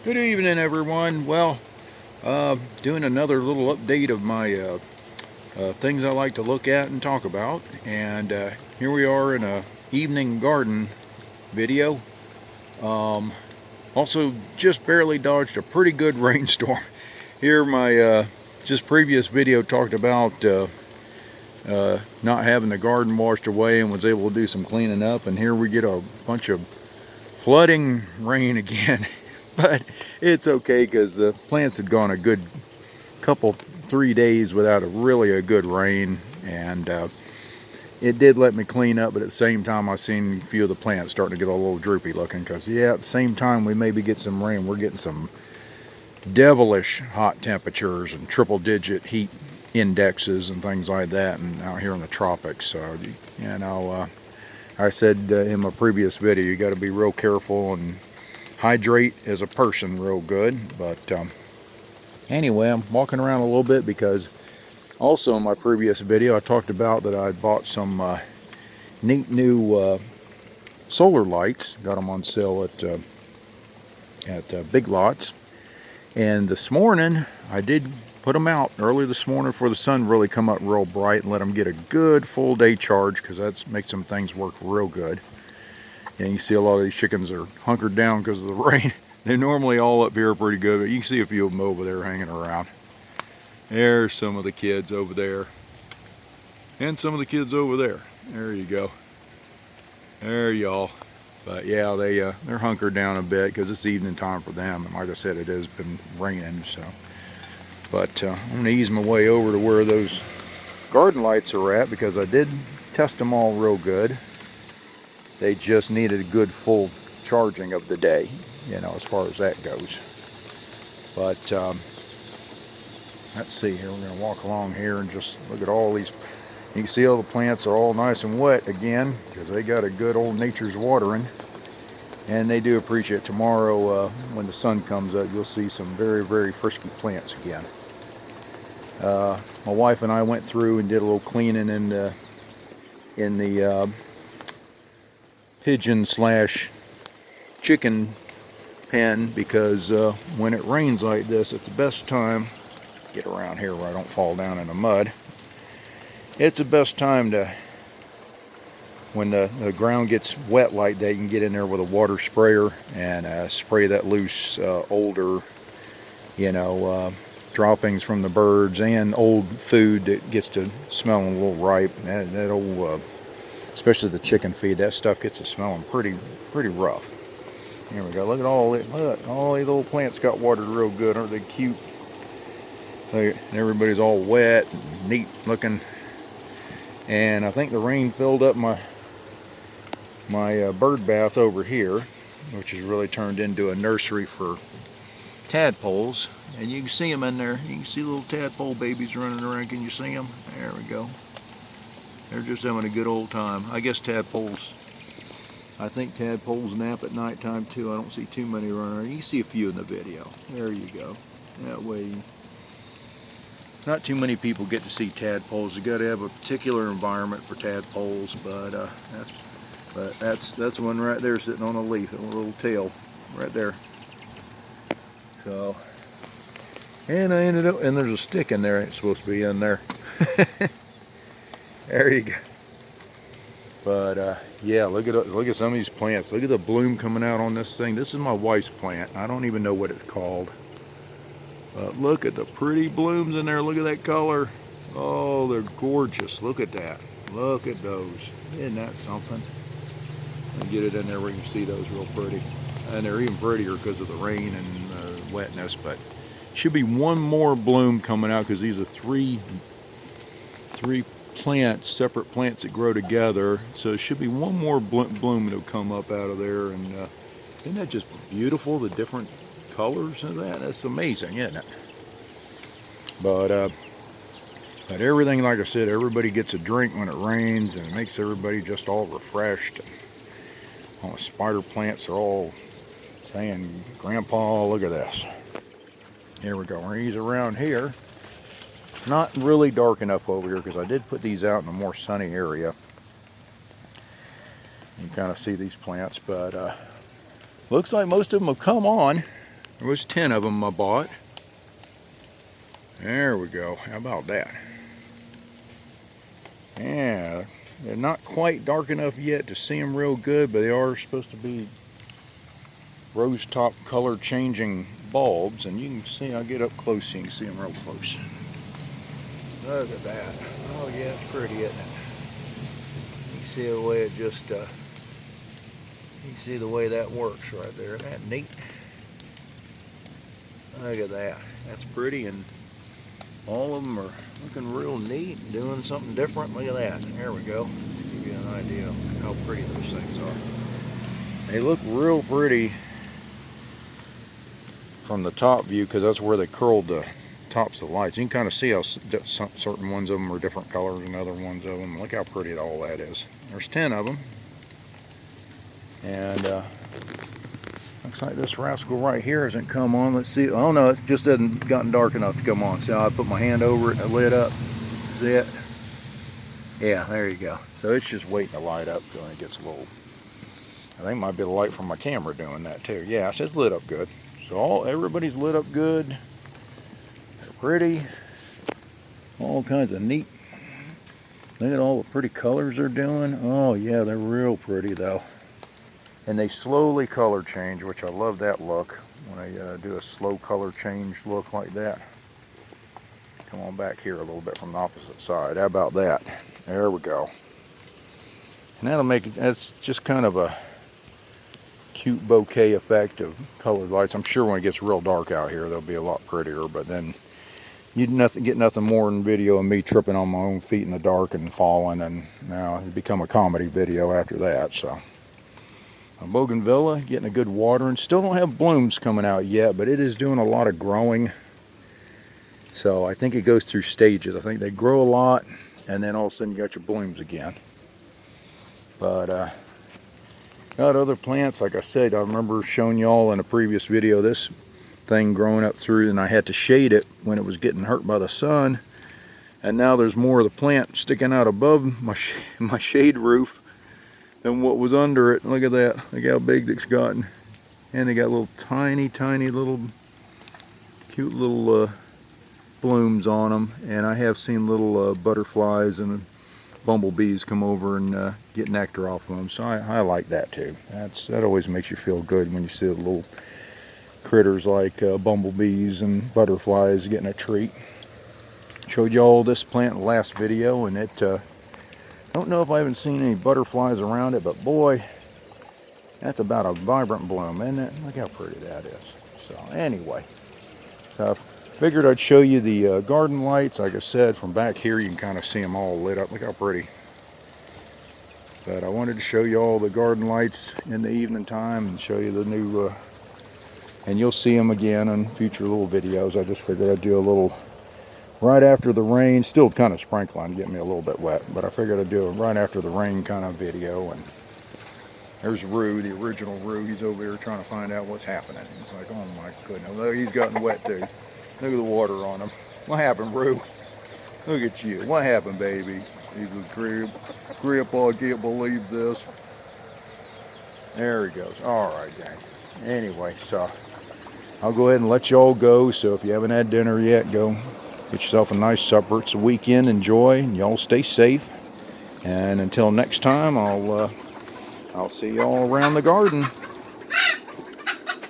Good evening, everyone. Well, doing another little update of my things I like to look at and talk about. And here we are in a evening garden video. Um, Also, just barely dodged a pretty good rainstorm. Here, my just previous video talked about not having the garden washed away and was able to do some cleaning up. And here we get a bunch of flooding rain again. But it's okay because the plants had gone a good couple 3 days without really a good rain, and it did let me clean up, but at the same time I seen a few of the plants starting to get a little droopy looking because at the same time we maybe get some rain, we're getting some devilish hot temperatures and triple digit heat indexes and things like that, and out here in the tropics. So I said in my previous video, you got to be real careful and hydrate as a person real good. But anyway, I'm walking around a little bit because also in my previous video I talked about that I bought some neat new solar lights. Got them on sale at Big Lots. And this morning I did put them out early this morning before the sun really come up real bright and let them get a good full day charge, because that makes some things work real good. And you see a lot of these chickens are hunkered down because of the rain. They're normally all up here pretty good, but you can see a few of them over there hanging around. There's some of the kids over there. And some of the kids over there. There you go. There y'all. But yeah, they're hunkered down a bit because it's evening time for them. And like I said, it has been raining. So, but I'm going to ease my way over to where those garden lights are at, because I did test them all real good. They just needed a good full charging of the day, as far as that goes. But let's see here. We're going to walk along here and just look at all these. You can see all the plants are all nice and wet again because they got a good old nature's watering. And they do appreciate tomorrow when the sun comes up. You'll see some very, very frisky plants again. My wife and I went through and did a little cleaning in the pigeon / chicken pen, because when it rains like this, it's the best time. Get around here where I don't fall down in the mud. It's the best time when the ground gets wet like that, you can get in there with a water sprayer and spray that loose older droppings from the birds and old food that gets to smelling a little ripe. That old especially the chicken feed, that stuff gets to smelling pretty rough. Here we go. Look at all these little plants got watered real good. Aren't they cute? Everybody's all wet and neat looking. And I think the rain filled up my bird bath over here, which has really turned into a nursery for tadpoles. And you can see them in there. You can see little tadpole babies running around. Can you see them? There we go. They're just having a good old time. I think tadpoles nap at nighttime too. I don't see too many running around. You can see a few in the video. There you go. That way, not too many people get to see tadpoles. You got to have a particular environment for tadpoles, but that's one right there sitting on a leaf, a little tail right there. So, and I ended up, and there's a stick in there. It's supposed to be in there. There you go. But yeah, look at some of these plants. Look at the bloom coming out on this thing. This is my wife's plant. I don't even know what it's called. But look at the pretty blooms in there. Look at that color. Oh, they're gorgeous. Look at that. Look at those. Isn't that something? I'll get it in there where you can see those real pretty. And they're even prettier because of the rain and wetness. But should be one more bloom coming out, because these are three plants, separate plants that grow together. So it should be one more bloom that'll come up out of there. And isn't that just beautiful, the different colors of that? That's amazing, isn't it? But everything, like I said, everybody gets a drink when it rains, and it makes everybody just all refreshed. And all the spider plants are all saying, "Grandpa, look at this." Here we go. We're easy around here. It's not really dark enough over here because I did put these out in a more sunny area. You can kind of see these plants, but looks like most of them have come on. There was 10 of them I bought. There we go. How about that? Yeah, they're not quite dark enough yet to see them real good, but they are supposed to be rose top color changing bulbs, and you can see, I'll get up close so you can see them real close. Look at that. Oh yeah, it's pretty, isn't it? You see the way it just, you see the way that works right there. Isn't that neat? Look at that. That's pretty, and all of them are looking real neat and doing something different. Look at that. There we go. Give you an idea of how pretty those things are. They look real pretty from the top view because that's where they curled the tops of the lights. You can kind of see how certain ones of them are different colors than other ones of them. Look how pretty all that is. There's 10 of them. And looks like this rascal right here hasn't come on. Let's see. Oh no, it just hasn't gotten dark enough to come on. See how I put my hand over it and it lit up? See it? Yeah, there you go. So it's just waiting to light up when it gets a little. I think it might be the light from my camera doing that too. Yeah, it's just lit up good. So everybody's lit up good. They're pretty. All kinds of neat. Look at all the pretty colors they're doing. Oh yeah, they're real pretty though. And they slowly color change, which I love that look. When I do a slow color change look like that. Come on back here a little bit from the opposite side. How about that? There we go. And that'll make it, that's just kind of a cute bouquet effect of colored lights. I'm sure when it gets real dark out here, they'll be a lot prettier, but then you'd get nothing more than video of me tripping on my own feet in the dark and falling, and now it'd become a comedy video after that, so. A bougainvillea getting a good watering. Still don't have blooms coming out yet, but it is doing a lot of growing. So I think it goes through stages. I think they grow a lot, and then all of a sudden you got your blooms again. But got other plants, like I said, I remember showing y'all in a previous video this thing growing up through, and I had to shade it when it was getting hurt by the sun. And now there's more of the plant sticking out above my shade roof than what was under it. Look at that. Look how big it's gotten. And they got little tiny little cute little blooms on them. And I have seen little butterflies and bumblebees come over and get nectar off of them. So I like that too. That always makes you feel good when you see the little critters like bumblebees and butterflies getting a treat. Showed y'all this plant in the last video, and it don't know if I haven't seen any butterflies around it, but boy, that's about a vibrant bloom, isn't it? Look how pretty that is. So anyway, so I figured I'd show you the garden lights. Like I said, from back here you can kind of see them all lit up. Look how pretty. But I wanted to show you all the garden lights in the evening time and show you the new, and you'll see them again on future little videos. I just figured I'd do a little right after the rain, still kind of sprinkling, get me a little bit wet, but I figured I'd do a right after the rain kind of video. And there's Rue, the original Rue. He's over here trying to find out what's happening. He's like, oh my goodness, look, he's gotten wet too. Look at the water on him. What happened, Rue? Look at you. What happened, baby? He goes, Grandpa, I can't believe this. There he goes. All right, gang. Anyway, so I'll go ahead and let y'all go. So if you haven't had dinner yet, go get yourself a nice supper. It's a weekend. Enjoy, and y'all stay safe. And until next time, I'll see y'all around the garden.